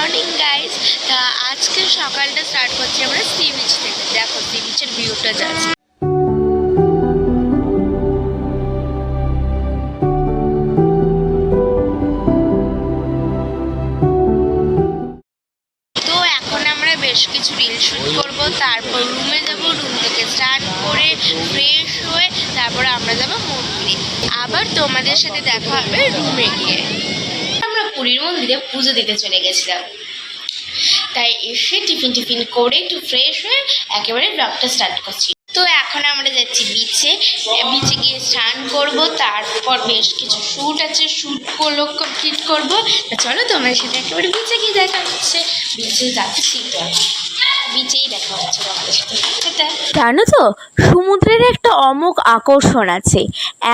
Morning guys. তা আজকে সকালটা স্টার্ট করছি আমরা সি বিচ থেকে। দেখো সি বিচের ভিউটা যাচ্ছে। তো এখন আমরা বেশ কিছু রিল শুট করব, তারপর রুমে যাব, রুম থেকে স্নান করে ফ্রেশ হয়ে তারপরে আমরা যাব মন্দিরে। আবার তোমাদের সাথে দেখা হবে রুমে গিয়ে। আমরা পুরীর মন্দিরে পুজো দিতে চলে গেছিলাম, তাই এসে টিফিন করে একটু ফ্রেশ হয়ে একেবারে ব্লগটা স্টার্ট করছি। তো এখন আমরা যাচ্ছি বিচে গিয়ে স্নান করব, তারপর বেশ কিছু শ্যুট আছে, শ্যুটগুলো কমপ্লিট করবো। তা চলো তোমার সাথে একেবারে বিচে গিয়ে দেখা হচ্ছে। বিচে যাচ্ছি তো, বিচেই দেখা হচ্ছে তোমাদের সাথে। জানো তো, সমুদ্রের একটা অমোঘ আকর্ষণ আছে,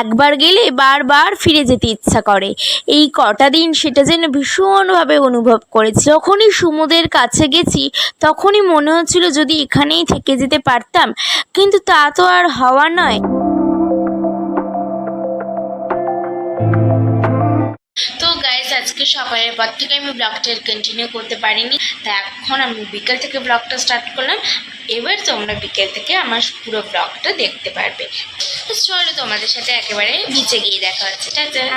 একবার গেলে বারবার ফিরে যেতে ইচ্ছা করে। এই কটা দিন সেটা যেন ভীষণভাবে অনুভব করেছি। যখনই সমুদ্রের কাছে গেছি তখনই মনে হচ্ছিল যদি এখানেই থেকে যেতে পারতাম, কিন্তু তা তো আর হওয়া নয়। তো গাইস, আজকে সকালের পর থেকে আমি ব্লগটা কন্টিনিউ করতে পারিনি, তা এখন আমি বিকেল থেকে ব্লগটা স্টার্ট করলাম। এবার তোমরা বিকেল থেকে আমার পুরো ব্লগটা দেখতে পারবে। চলো তোমাদের সাথে একেবারে বিচে গিয়ে দেখা হচ্ছে।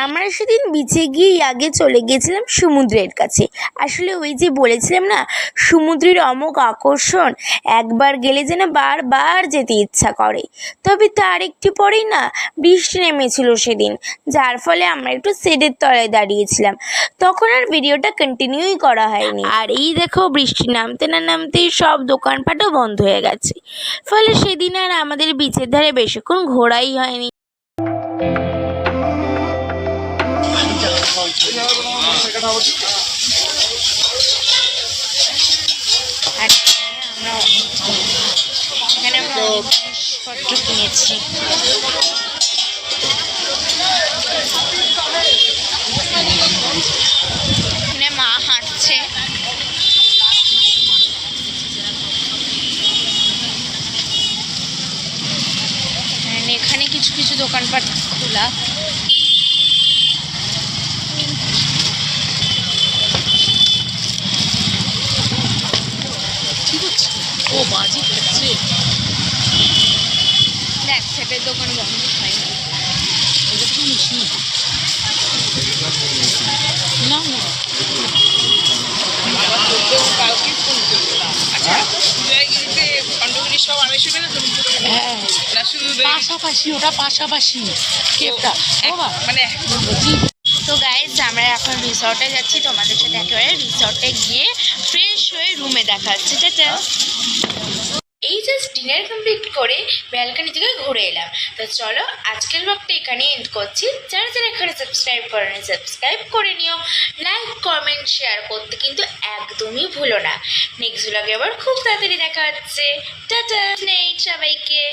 আমরা সেদিন বিচে গিয়ে আগে চলে গেছিলাম সমুদ্রের কাছে। আসলে ওই যে বলেছিলাম না, সমুদ্রের অমোঘ আকর্ষণ, একবার গেলে যেন বারবার যেতে ইচ্ছা করে। তবে তার একটু পরেই না বৃষ্টি নেমেছিল সেদিন, যার ফলে আমরা একটু শেডের তলায় দাঁড়িয়েছিলাম। তখন আর ভিডিওটা কন্টিনিউই করা হয়নি। আর এই দেখো, বৃষ্টি নামতে না নামতেই সব দোকানপাটও বন্ধ হয়ে গেছে, ফলে সেদিন আর আমাদের বিচের ধারে বেশিক্ষণ ঘোরাই হয়নি। এখানে আমরা অনেক জিনিসপত্র কিনেছি। এখানে মা হাঁটছে। এখানে কিছু কিছু দোকানপাট খোলা। ও বাজি করছে। দেখ, সেটার দোকান বন্ধ হয়নি। এটা কি মিষ্টি? না না, হ্যাঁ পাশাপাশি, ওটা পাশাপাশি কেপটা মানে। তো গাইজ, আমরা এখন রিসর্টে যাচ্ছি, তোমাদের সাথে একেবারে রিসর্টে গিয়ে ফ্রেশ হয়ে রুমে দেখা হচ্ছে। টাটা। এই জাস্ট ডিনার কমপ্লিট করে ব্যালকনি থেকে ঘুরে এলাম। তো চলো আজকের ব্লগটা এখানে এন্ড করছি। যারা যারা এখানে সাবস্ক্রাইব করেনি সাবস্ক্রাইব করে নিও, লাইক কমেন্ট শেয়ার করতে কিন্তু একদমই ভুলো না। নেক্সট ব্লগে আবার খুব তাড়াতাড়ি দেখা হচ্ছে। টাটা সবাইকে।